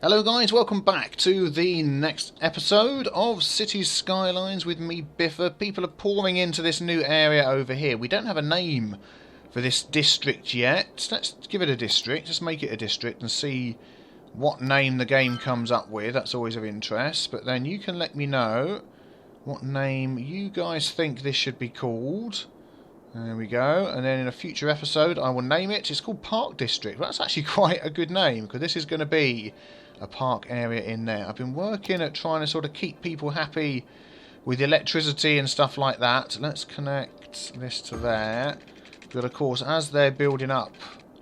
Hello guys, welcome back to the next episode of Cities Skylines with me, Biffa. People are pouring into this new area over here. We don't have a name for this district yet. Let's give it a district, just make it a district and see what name the game comes up with. That's always of interest. But then you can let me know what name you guys think this should be called. There we go. And then in a future episode I will name it. It's called Park District. Well, that's actually quite a good name because this is going to be a park area in there. I've been working at trying to sort of keep people happy with electricity and stuff like that. Let's connect this to there. But of course, as they're building up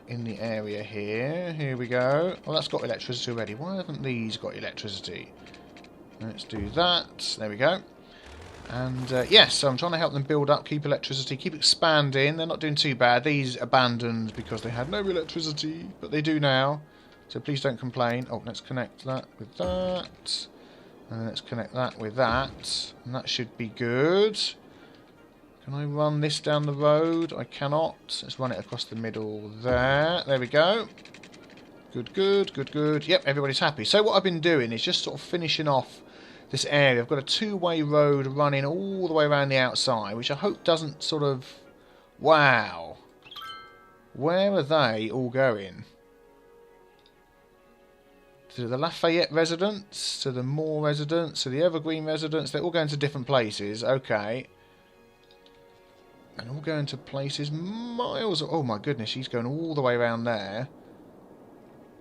in the area here we go. Well, that's got electricity already. Why haven't these got electricity? Let's do that. There we go. And yes, so I'm trying to help them build up, keep electricity, keep expanding. They're not doing too bad. These abandoned because they had no electricity, but they do now. So please don't complain. Oh, let's connect that with that. And let's connect that with that. And that should be good. Can I run this down the road? I cannot. Let's run it across the middle there. There we go. Good, good, good, good. Yep, everybody's happy. So what I've been doing is just sort of finishing off this area. I've got a two-way road running all the way around the outside, which I hope doesn't sort of... Wow. Where are they all going? To the Lafayette residence, to the Moore residence, to the Evergreen residence. They're all going to different places. Okay. And all going to places miles... Oh my goodness, she's going all the way around there.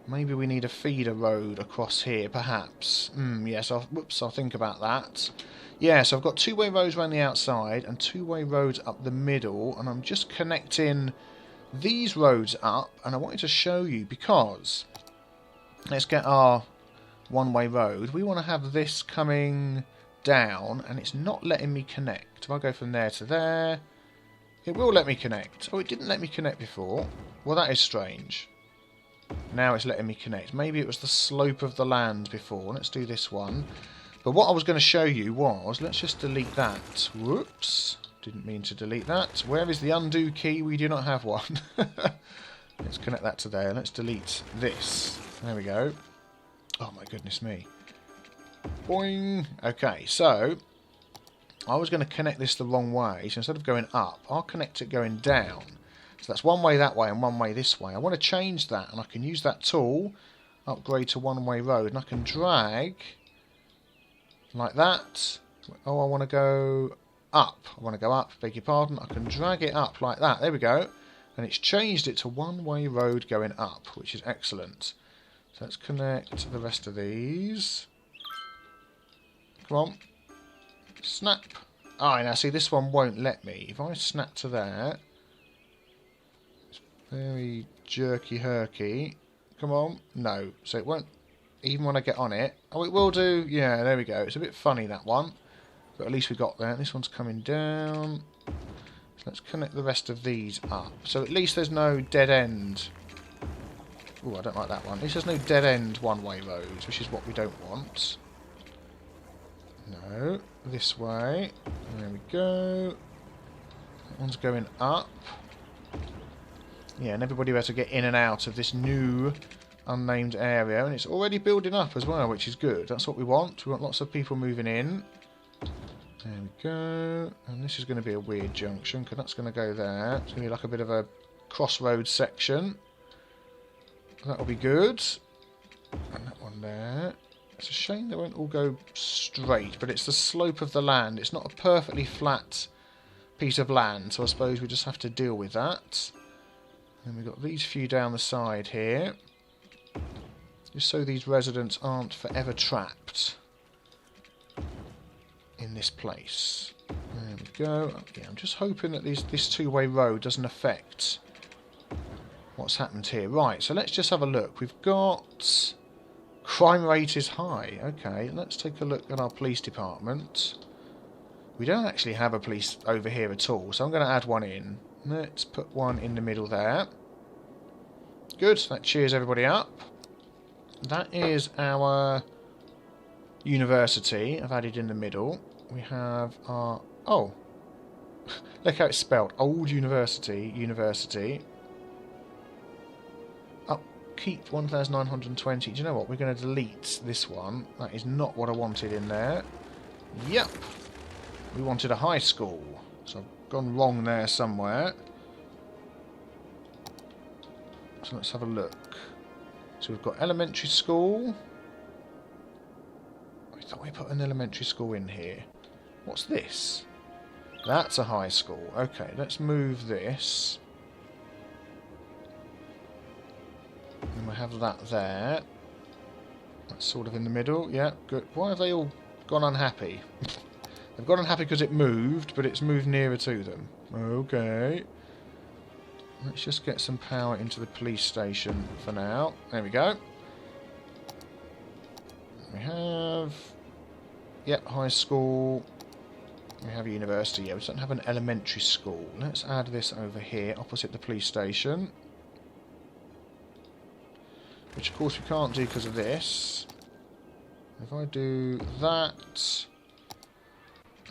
Maybe we need a feeder road across here, perhaps. Yes, I'll think about that. Yeah, so I've got two-way roads around the outside and two-way roads up the middle. And I'm just connecting these roads up. And I wanted to show you because... Let's get our one-way road. We want to have this coming down, and it's not letting me connect. If I go from there to there, it will let me connect. Oh, it didn't let me connect before. Well, that is strange. Now it's letting me connect. Maybe it was the slope of the land before. Let's do this one. But what I was going to show you was, let's just delete that. Whoops. Didn't mean to delete that. Where is the undo key? We do not have one. Let's connect that to there. Let's delete this. There we go. Oh my goodness me. Boing. Okay, so I was going to connect this the wrong way. So instead of going up, I'll connect it going down. So that's one way that way and one way this way. I want to change that, and I can use that tool, upgrade to one-way road, and I can drag like that. Oh, I want to go up. I want to go up, beg your pardon. I can drag it up like that. There we go. And it's changed it to one-way road going up, which is excellent. So let's connect the rest of these. Come on. Snap. Ah, now see, this one won't let me. If I snap to there, it's very jerky-herky. Come on. No. So it won't, even when I get on it. Oh, it will do. Yeah, there we go. It's a bit funny, that one. But at least we got there. This one's coming down. So let's connect the rest of these up. So at least there's no dead end. Oh, I don't like that one. At least there's no dead end one-way roads, which is what we don't want. No, this way. There we go. That one's going up. Yeah, and everybody better get in and out of this new unnamed area. And it's already building up as well, which is good. That's what we want. We want lots of people moving in. There we go. And this is going to be a weird junction, because that's going to go there. It's going to be like a bit of a crossroads section. That'll be good. And that one there. It's a shame they won't all go straight, but it's the slope of the land. It's not a perfectly flat piece of land, so I suppose we just have to deal with that. And we've got these few down the side here. Just so these residents aren't forever trapped in this place. There we go. Yeah, I'm just hoping that this two-way road doesn't affect what's happened here. Right, so let's just have a look. We've got... Crime rate is high. Okay, let's take a look at our police department. We don't actually have a police over here at all, so I'm going to add one in. Let's put one in the middle there. Good, that cheers everybody up. That is our university. I've added in the middle. We have our... Oh, look how it's spelled. Old University, University. keep 1,920. Do you know what? We're going to delete this one. That is not what I wanted in there. Yep. We wanted a high school. So I've gone wrong there somewhere. So let's have a look. So we've got elementary school. I thought we put an elementary school in here. What's this? That's a high school. Okay, let's move this. And we'll have that there. That's sort of in the middle. Yeah, good. Why have they all gone unhappy? They've gone unhappy because it moved, but it's moved nearer to them. Okay. Let's just get some power into the police station for now. There we go. We have... Yep, high school. We have a university. Yeah, we don't have an elementary school. Let's add this over here, opposite the police station. Which, of course, we can't do because of this. If I do that...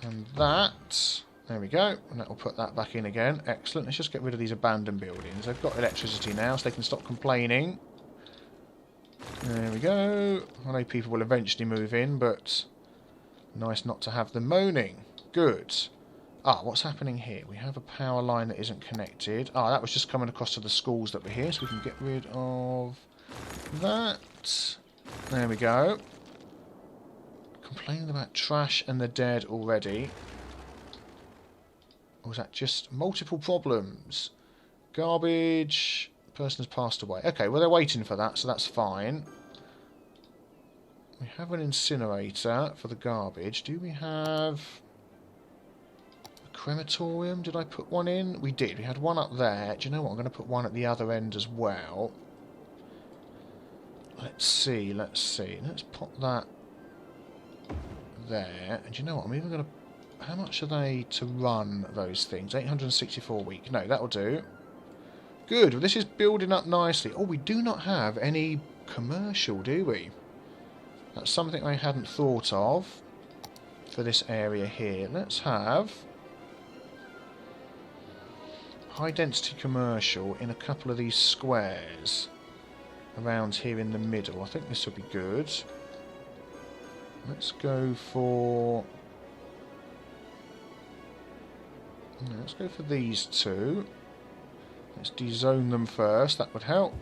and that... There we go, and that will put that back in again. Excellent. Let's just get rid of these abandoned buildings. They've got electricity now, so they can stop complaining. There we go. I know people will eventually move in, but nice not to have them moaning. Good. Ah, what's happening here? We have a power line that isn't connected. Ah, that was just coming across to the schools that were here, so we can get rid of that. There we go. Complaining about trash and the dead already. Or was that just multiple problems? Garbage. Person has passed away. Okay, well they're waiting for that, so that's fine. We have an incinerator for the garbage. Do we have a crematorium? Did I put one in? We did. We had one up there. Do you know what? I'm going to put one at the other end as well. Let's see, let's see. Let's pop that there. And do you know what? I'm even going to... How much are they to run those things? 864 a week. No, that'll do. Good. Well, this is building up nicely. Oh, we do not have any commercial, do we? That's something I hadn't thought of for this area here. Let's have high density commercial in a couple of these squares around here in the middle. I think this will be good. Let's go for... Let's go for these two. Let's dezone them first, that would help.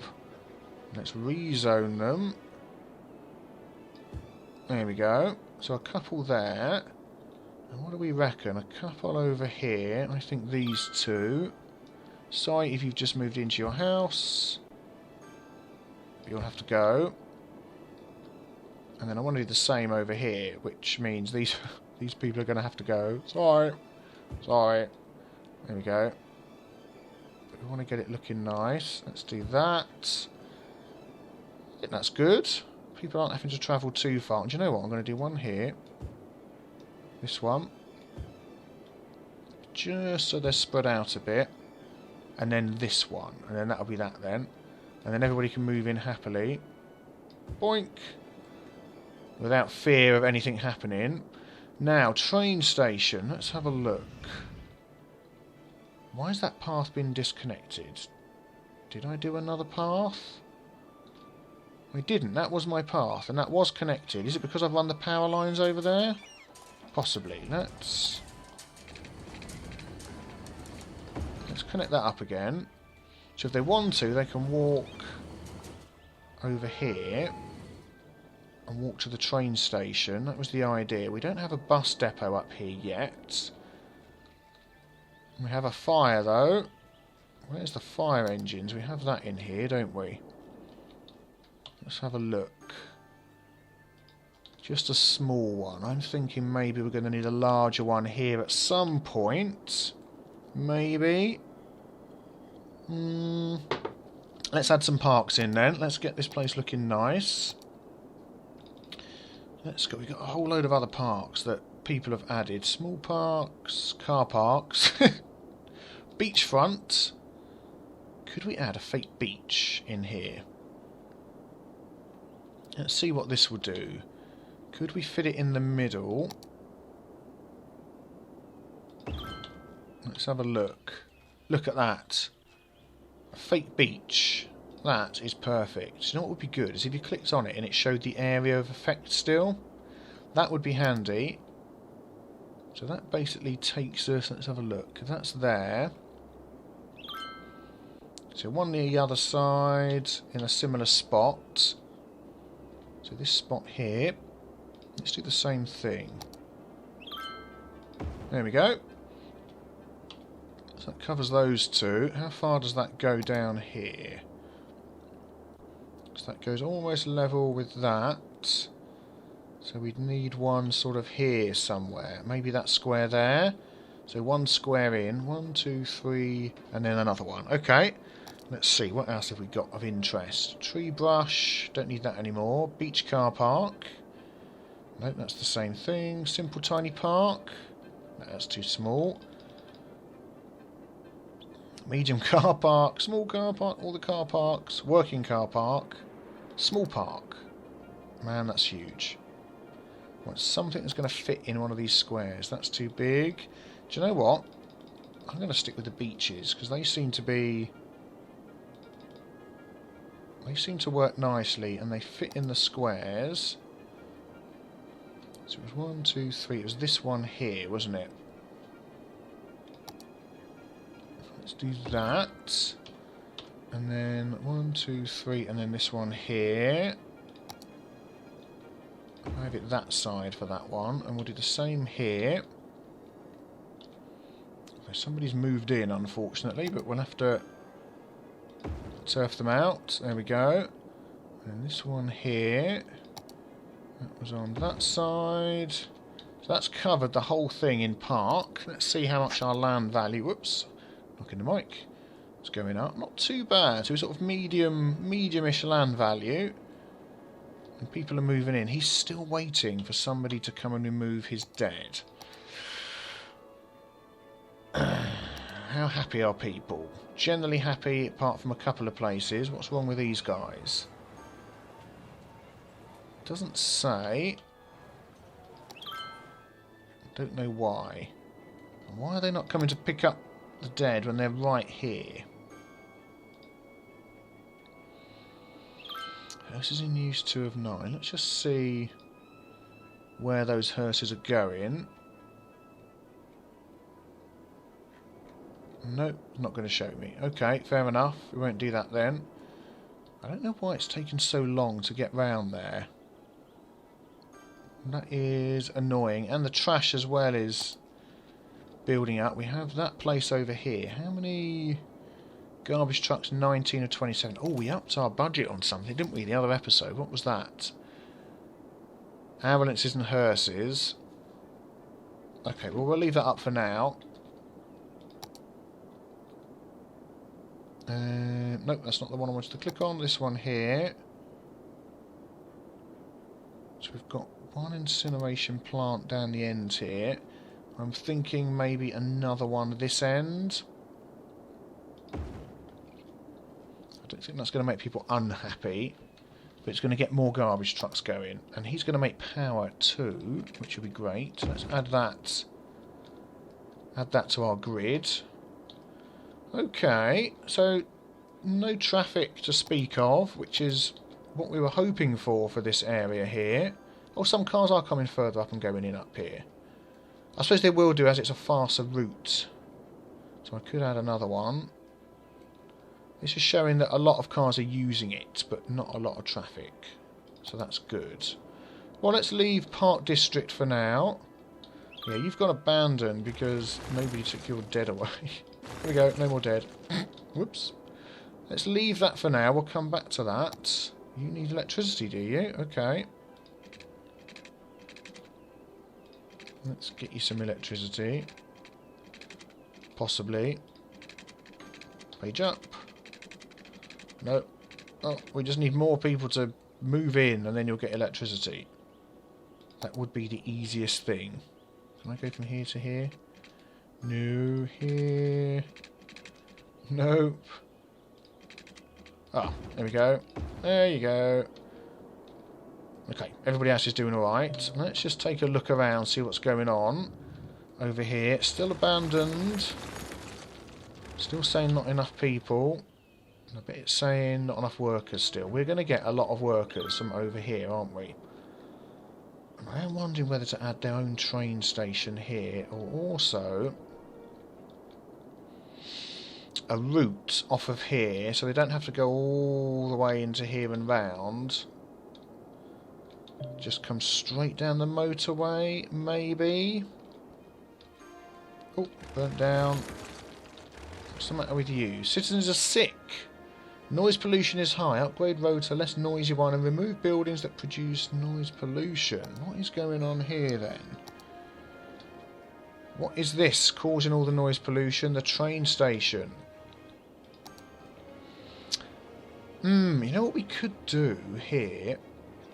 Let's rezone them. There we go. So a couple there. And what do we reckon? A couple over here. I think these two. Sorry if you've just moved into your house. You'll have to go. And then I want to do the same over here, which means these people are going to have to go. Sorry. Sorry. There we go. But we want to get it looking nice. Let's do that. I think that's good. People aren't having to travel too far. And do you know what? I'm going to do one here. This one. Just so they're spread out a bit. And then this one. And then that'll be that then. And then everybody can move in happily. Boink. Without fear of anything happening. Now, train station. Let's have a look. Why has that path been disconnected? Did I do another path? I didn't. That was my path, and that was connected. Is it because I've run the power lines over there? Possibly. Let's connect that up again. So if they want to, they can walk over here and walk to the train station. That was the idea. We don't have a bus depot up here yet. We have a fire, though. Where's the fire engines? We have that in here, don't we? Let's have a look. Just a small one. I'm thinking maybe we're going to need a larger one here at some point. Maybe. Let's add some parks in then. Let's get this place looking nice. Let's go. We've got a whole load of other parks that people have added. Small parks, car parks, beachfront. Could we add a fake beach in here? Let's see what this will do. Could we fit it in the middle? Let's have a look. Look at that. A fake beach. That is perfect. You know what would be good is if you clicked on it and it showed the area of effect still. That would be handy. So that basically takes us, let's have a look. That's there. So one near the other side in a similar spot. So this spot here. Let's do the same thing. There we go. So that covers those two. How far does that go down here? So that goes almost level with that. So we'd need one sort of here somewhere. Maybe that square there. So one square in. 1, 2, 3, and then another one. Okay. Let's see. What else have we got of interest? Tree brush. Don't need that anymore. Beach car park. Nope, that's the same thing. Simple tiny park. No, that's too small. Medium car park. Small car park. All the car parks. Working car park. Small park. Man, that's huge. Want something that's going to fit in one of these squares. That's too big. Do you know what? I'm going to stick with the beaches because they seem to be... They seem to work nicely and they fit in the squares. So it was 1, 2, 3. It was this one here, wasn't it? Let's do that. And then 1, 2, 3, and then this one here. I'll have it that side for that one, and we'll do the same here. Somebody's moved in, unfortunately, but we'll have to turf them out. There we go. And this one here. That was on that side. So that's covered the whole thing in park. Let's see how much our land value... Whoops. Knocking the mic. It's going up. Not too bad. So sort of medium-ish land value. And people are moving in. He's still waiting for somebody to come and remove his dead. How happy are people? Generally happy, apart from a couple of places. What's wrong with these guys? Doesn't say. Don't know why. Why are they not coming to pick up the dead when they're right here? Hearses in use 2 of 9. Let's just see where those hearses are going. Nope, not going to show me. Okay, fair enough. We won't do that then. I don't know why it's taken so long to get round there. That is annoying. And the trash as well is building up. We have that place over here. How many... Garbage trucks, 19 of 27. Oh, we upped our budget on something, didn't we, the other episode? What was that? Ambulances and hearses. Okay, well, we'll leave that up for now. Nope, that's not the one I wanted to click on. This one here. So we've got one incineration plant down the end here. I'm thinking maybe another one this end. I don't think that's going to make people unhappy, but it's going to get more garbage trucks going. And he's going to make power too, which will be great. Let's add that. Add that to our grid. Okay, so no traffic to speak of, which is what we were hoping for this area here. Oh, some cars are coming further up and going in up here. I suppose they will do as it's a faster route. So I could add another one. This is showing that a lot of cars are using it, but not a lot of traffic. So that's good. Well, let's leave Park District for now. Yeah, you've got abandoned because nobody took your dead away. There we go, no more dead. Whoops. Let's leave that for now. We'll come back to that. You need electricity, do you? Okay. Let's get you some electricity. Possibly. Page up. No. Oh, we just need more people to move in and then you'll get electricity. That would be the easiest thing. Can I go from here to here? No, here. Nope. Ah, there we go. There you go. Okay, everybody else is doing alright. Let's just take a look around, see what's going on. Over here, still abandoned. Still saying not enough people. I bet it's saying not enough workers still. We're going to get a lot of workers from over here, aren't we? And I am wondering whether to add their own train station here, or also a route off of here, so they don't have to go all the way into here and round. Just come straight down the motorway, maybe. Oh, burnt down. What's the matter with you? Citizens are sick. Noise pollution is high. Upgrade roads to a less noisy one and remove buildings that produce noise pollution. What is going on here then? What is this causing all the noise pollution? The train station. You know what we could do here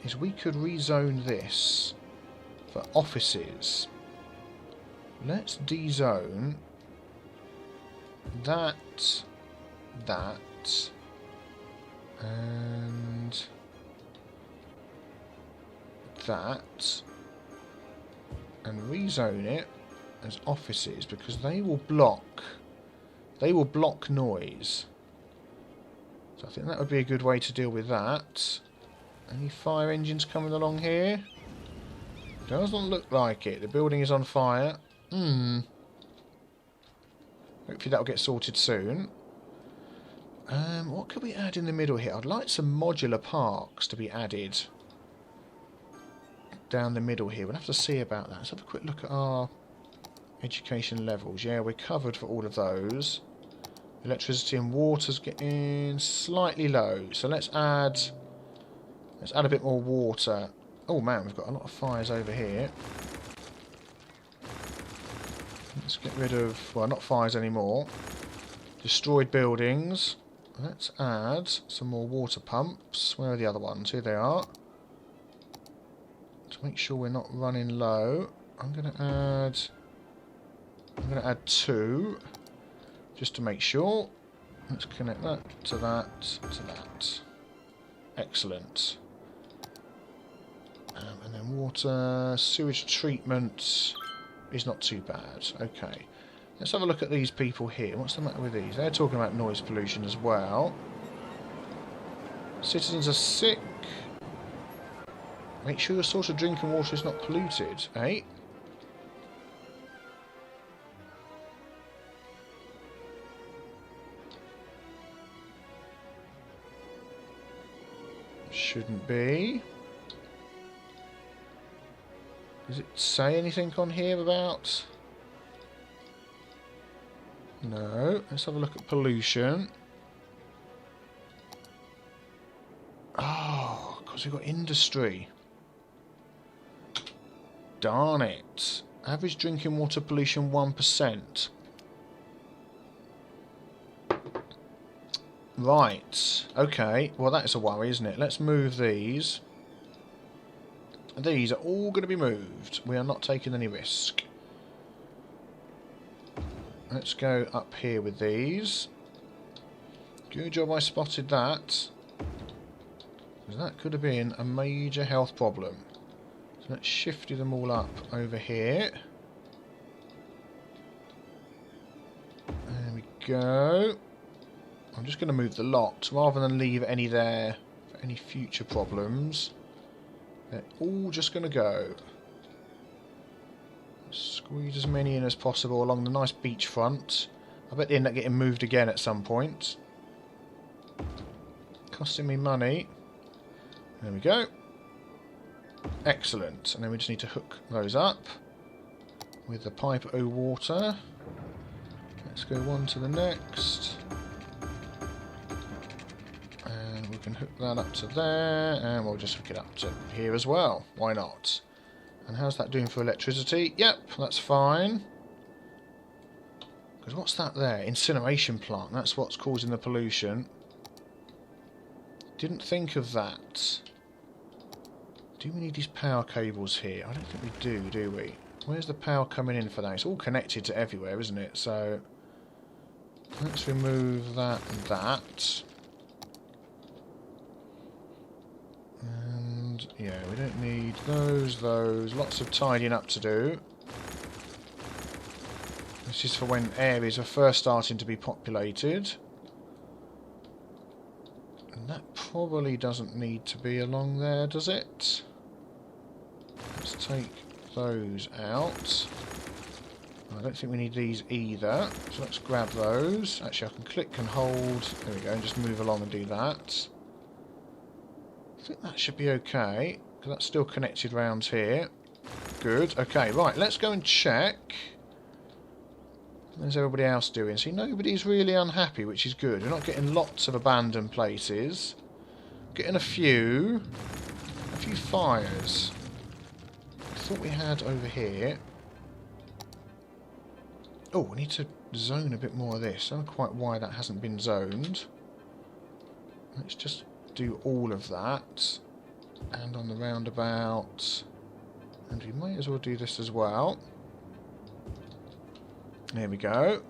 is we could rezone this for offices. Let's dezone that, and that, and rezone it as offices because they will block noise. So I think that would be a good way to deal with that. Any fire engines coming along here? Doesn't look like it. The building is on fire. Hopefully that'll get sorted soon. What could we add in the middle here? I'd like some modular parks to be added down the middle here. We'll have to see about that. Let's have a quick look at our education levels. Yeah, we're covered for all of those. Electricity and water's getting slightly low. So let's add a bit more water. Oh man, we've got a lot of fires over here. Let's get rid of, well, not fires anymore. Destroyed buildings. Let's add some more water pumps. Where are the other ones? Here they are. To make sure we're not running low, I'm going to add 2, just to make sure. Let's connect that to that to that. Excellent. And then water, sewage treatment is not too bad. Okay. Let's have a look at these people here. What's the matter with these? They're talking about noise pollution as well. Citizens are sick. Make sure your source of drinking water is not polluted, eh? Shouldn't be. Does it say anything on here about... No. Let's have a look at pollution. Oh, because we've got industry. Darn it. Average drinking water pollution 1%. Right. Okay. Well, that is a worry, isn't it? Let's move these. These are all going to be moved. We are not taking any risk. Let's go up here with these. Good job I spotted that. Because that could have been a major health problem. So let's shift them all up over here. There we go. I'm just going to move the lot rather than leave any there for any future problems. They're all just going to go. Squeeze as many in as possible along the nice beachfront. I bet they end up getting moved again at some point. Costing me money. There we go. Excellent. And then we just need to hook those up with the pipe o' water. Let's go one to the next. And we can hook that up to there. And we'll just hook it up to here as well. Why not? And how's that doing for electricity? Yep, that's fine. Because what's that there? Incineration plant. That's what's causing the pollution. Didn't think of that. Do we need these power cables here? I don't think we do we? Where's the power coming in for that? It's all connected to everywhere, isn't it? So let's remove that and that. And yeah, we don't need those. Lots of tidying up to do. This is for when areas are first starting to be populated. And that probably doesn't need to be along there, does it? Let's take those out. I don't think we need these either, so let's grab those. Actually, I can click and hold. There we go, and just move along and do that. I think that should be okay, because that's still connected round here. Good. Okay, right, let's go and check. How's everybody else doing? See, nobody's really unhappy, which is good. We're not getting lots of abandoned places. Getting a few fires. I thought we had over here. Oh, we need to zone a bit more of this. I don't know quite why that hasn't been zoned. Let's just do all of that. And on the roundabout. And we might as well do this as well. There we go.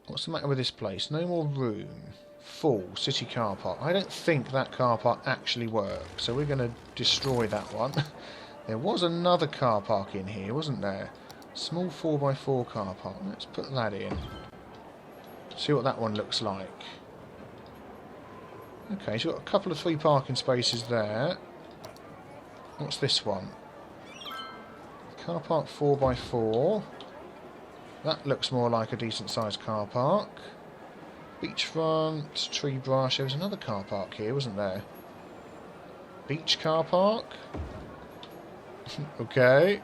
What's the matter with this place? No more room. Full city car park. I don't think that car park actually works, so we're going to destroy that one. There was another car park in here, wasn't there? Small 4x4 car park. Let's put that in. See what that one looks like. Okay, so we've got a couple of free parking spaces there. What's this one? Car park 4x4. That looks more like a decent sized car park. Beachfront, tree brush. There was another car park here, wasn't there? Beach car park. Okay.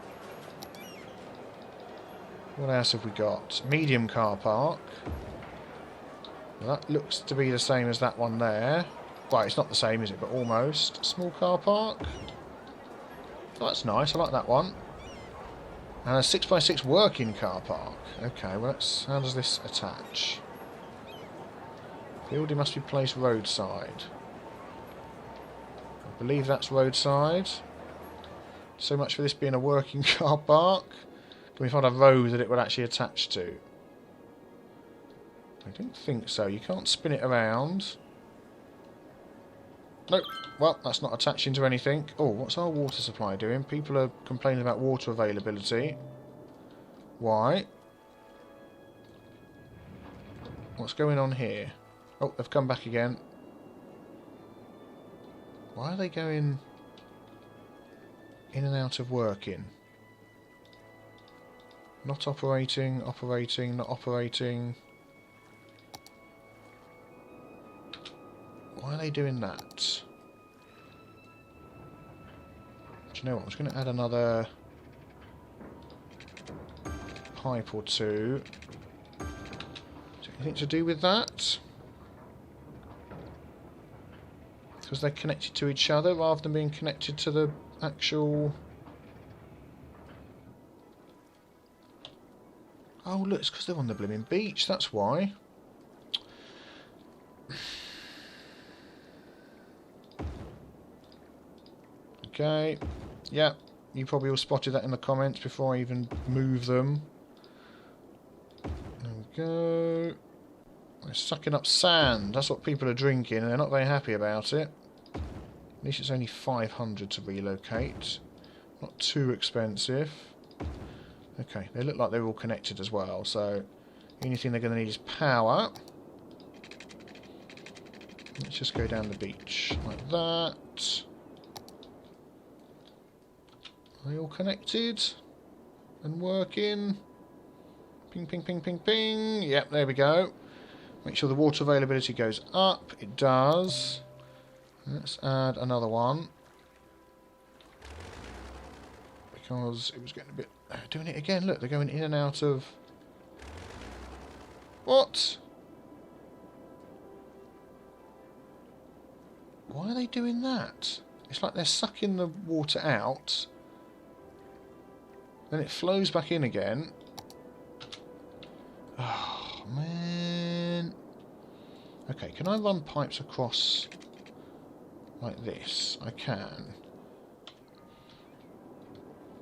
What else have we got? Medium car park. Well, that looks to be the same as that one there. Right, it's not the same, is it? But almost. Small car park. Oh, that's nice. I like that one. And a 6x6 working car park. Okay, well, how does this attach? Building must be placed roadside. I believe that's roadside. So much for this being a working car park. Can we find a road that it would actually attach to? I don't think so. You can't spin it around. Nope. Well, that's not attaching to anything. Oh, what's our water supply doing? People are complaining about water availability. Why? What's going on here? Oh, they've come back again. Why are they going in and out of working? Not operating, operating, not operating. Why are they doing that? Do you know what? I was going to add another pipe or two. Is there anything to do with that? Because they're connected to each other rather than being connected to the actual... Oh, look, it's because they're on the blooming beach, that's why. Okay, yeah, you probably all spotted that in the comments before I even move them. There we go. They're sucking up sand, that's what people are drinking, and they're not very happy about it. At least it's only 500 to relocate. Not too expensive. Okay, they look like they're all connected as well, so the only thing they're going to need is power. Let's just go down the beach like that. Are they all connected and working? Ping, ping, ping, ping, ping. Yep, there we go. Make sure the water availability goes up. It does. Let's add another one. Because it was getting a bit... doing it again. Look, they're going in and out of... What? Why are they doing that? It's like they're sucking the water out. Then it flows back in again. Oh, man. Okay, can I run pipes across like this? I can.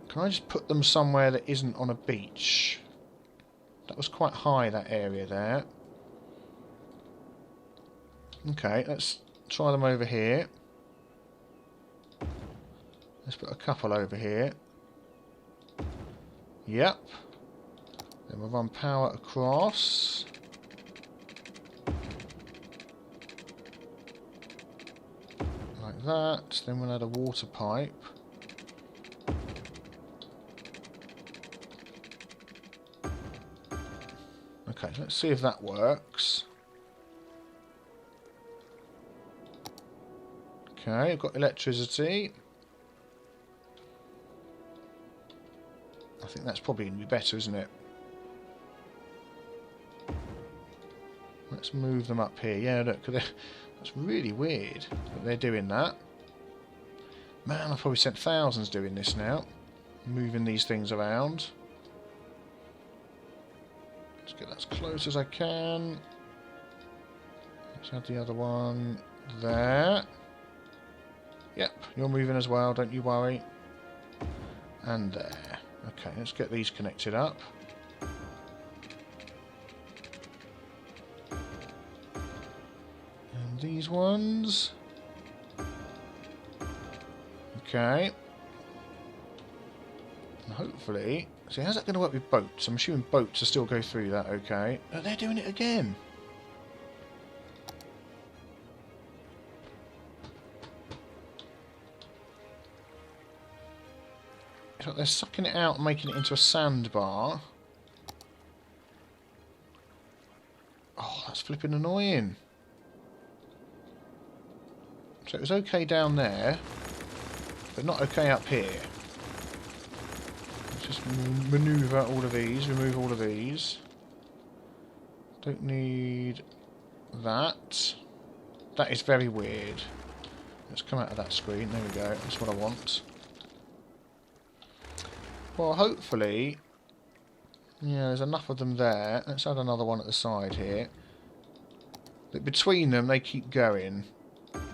Can I just put them somewhere that isn't on a beach? That was quite high, that area there. Okay, let's try them over here. Let's put a couple over here. Yep. Then we'll run power across. like that. Then we'll add a water pipe. Okay, let's see if that works. Okay, I've got electricity. I think that's probably going to be better, isn't it? Let's move them up here. Yeah, look, that's really weird that they're doing that. Man, I've probably sent thousands doing this now. Moving these things around. Let's get as close as I can. Let's add the other one there. Yep, you're moving as well, don't you worry. And there. Okay, let's get these connected up. And these ones. Okay. And hopefully... See, how's that going to work with boats? I'm assuming boats will still go through that, okay. Oh, they're doing it again. It's like they're sucking it out and making it into a sandbar. Oh, that's flipping annoying. So it was okay down there, but not okay up here. Let's just manoeuvre all of these, remove all of these. Don't need that. That is very weird. Let's come out of that screen. There we go. That's what I want. Well, hopefully... Yeah, there's enough of them there. Let's add another one at the side here. But between them, they keep going.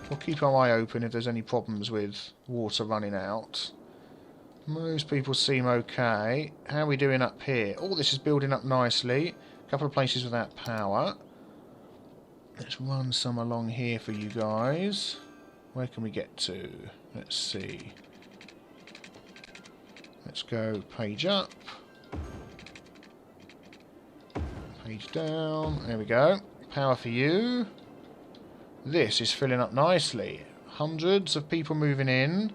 We'll keep our eye open if there's any problems with water running out. Most people seem okay. How are we doing up here? Oh, this is building up nicely. A couple of places without power. Let's run some along here for you guys. Where can we get to? Let's see. Let's go page up. Page down. There we go. Power for you. This is filling up nicely. Hundreds of people moving in.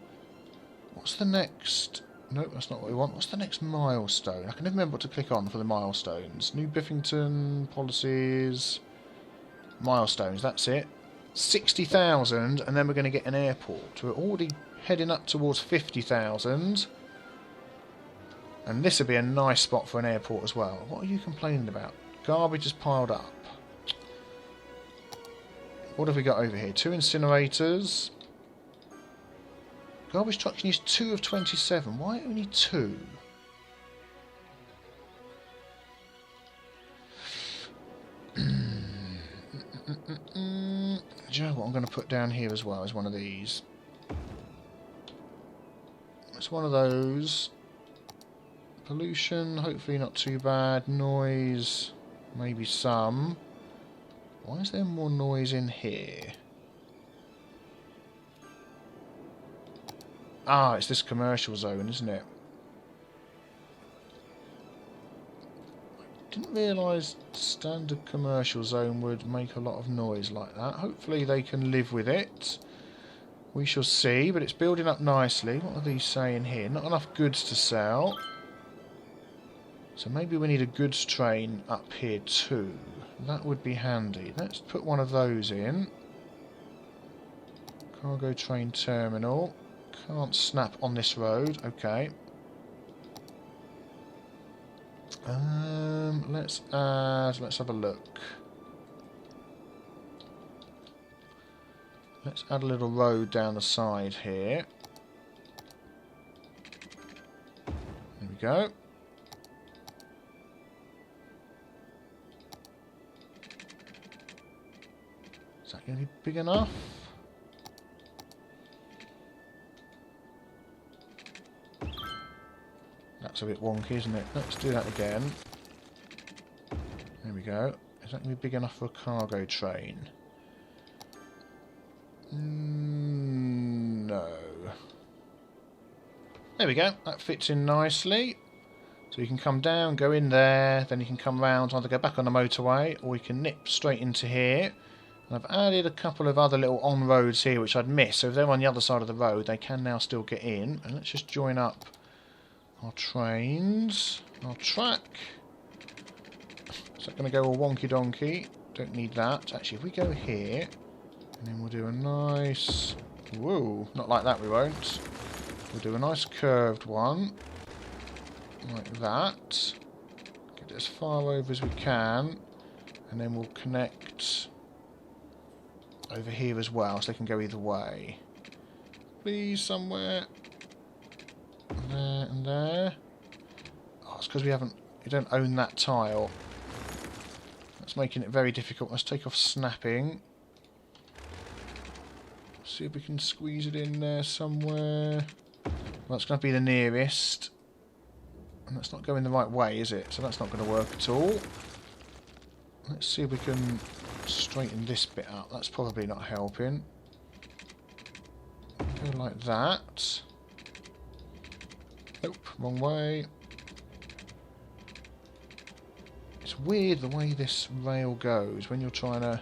What's the next... Nope, that's not what we want. What's the next milestone? I can never remember what to click on for the milestones. New Biffington policies. Milestones, that's it. 60,000 and then we're going to get an airport. We're already heading up towards 50,000. And this would be a nice spot for an airport as well. What are you complaining about? Garbage is piled up. What have we got over here? 2 incinerators. Garbage trucks use 2 of 27. Why only 2? Do you know what I'm going to put down here as well is one of these. It's one of those. Pollution, hopefully not too bad. Noise, maybe some. Why is there more noise in here? Ah, it's this commercial zone, isn't it? I didn't realise standard commercial zone would make a lot of noise like that. Hopefully they can live with it. We shall see, but it's building up nicely. What are these saying here? Not enough goods to sell. So maybe we need a goods train up here too. That would be handy. Let's put one of those in. Cargo train terminal. Can't snap on this road. Okay. Let's have a look. Let's add a little road down the side here. There we go. Is that going to be big enough? That's a bit wonky, isn't it? Let's do that again. There we go. Is that going to be big enough for a cargo train? No. There we go. That fits in nicely. So you can come down, go in there, then you can come round, either go back on the motorway, or you can nip straight into here. And I've added a couple of other little on-roads here which I'd missed. So if they're on the other side of the road, they can now still get in. And let's just join up our trains, our track. Is that going to go all wonky-donkey? Don't need that. Actually, if we go here, and then we'll do a nice... Whoa, not like that we won't. We'll do a nice curved one. Like that. Get it as far over as we can. And then we'll connect over here as well, so they can go either way. Please, somewhere. There and there. Oh, it's because we don't own that tile. That's making it very difficult. Let's take off snapping. See if we can squeeze it in there somewhere. Well, it's going to be the nearest. And that's not going the right way, is it? So that's not going to work at all. Let's see if we can straighten this bit up. That's probably not helping. Go like that. Nope, wrong way. It's weird the way this rail goes when you're trying to...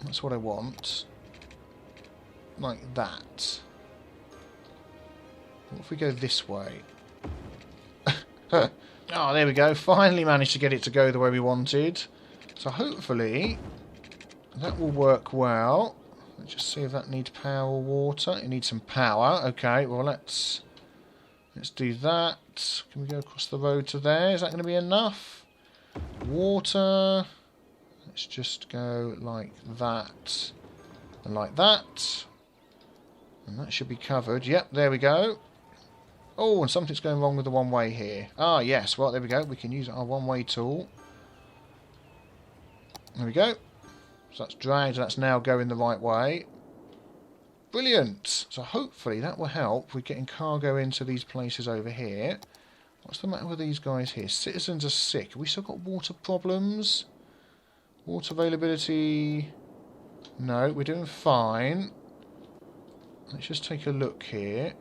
That's what I want. Like that. What if we go this way? Oh, there we go. Finally managed to get it to go the way we wanted. So hopefully that will work well. Let's just see if that needs power or water. It needs some power. Okay, well let's do that. Can we go across the road to there? Is that going to be enough? Water. Let's just go like that and like that. And that should be covered. Yep, there we go. Oh, and something's going wrong with the one-way here. Ah, yes. Well, there we go. We can use our one-way tool. There we go. So that's dragged. That's now going the right way. Brilliant. So hopefully that will help with getting cargo into these places over here. What's the matter with these guys here? Citizens are sick. Have we still got water problems? Water availability... No, we're doing fine. Let's just take a look here.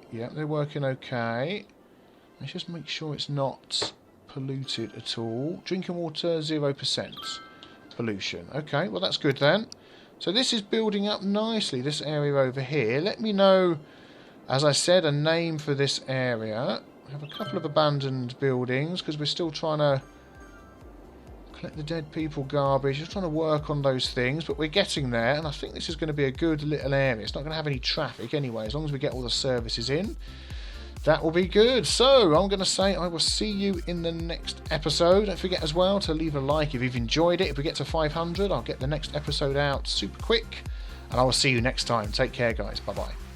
Yeah, they're working okay. Let's just make sure it's not polluted at all. Drinking water, 0% pollution. Okay, well that's good then. So this is building up nicely, this area over here. Let me know, as I said, a name for this area. We have a couple of abandoned buildings because we're still trying to collect the dead people garbage. Just trying to work on those things, but we're getting there, and I think this is going to be a good little area. It's not going to have any traffic anyway, as long as we get all the services in. That will be good. So I'm going to say I will see you in the next episode. Don't forget as well to leave a like if you've enjoyed it. If we get to 500, I'll get the next episode out super quick, and I will see you next time. Take care, guys. Bye bye.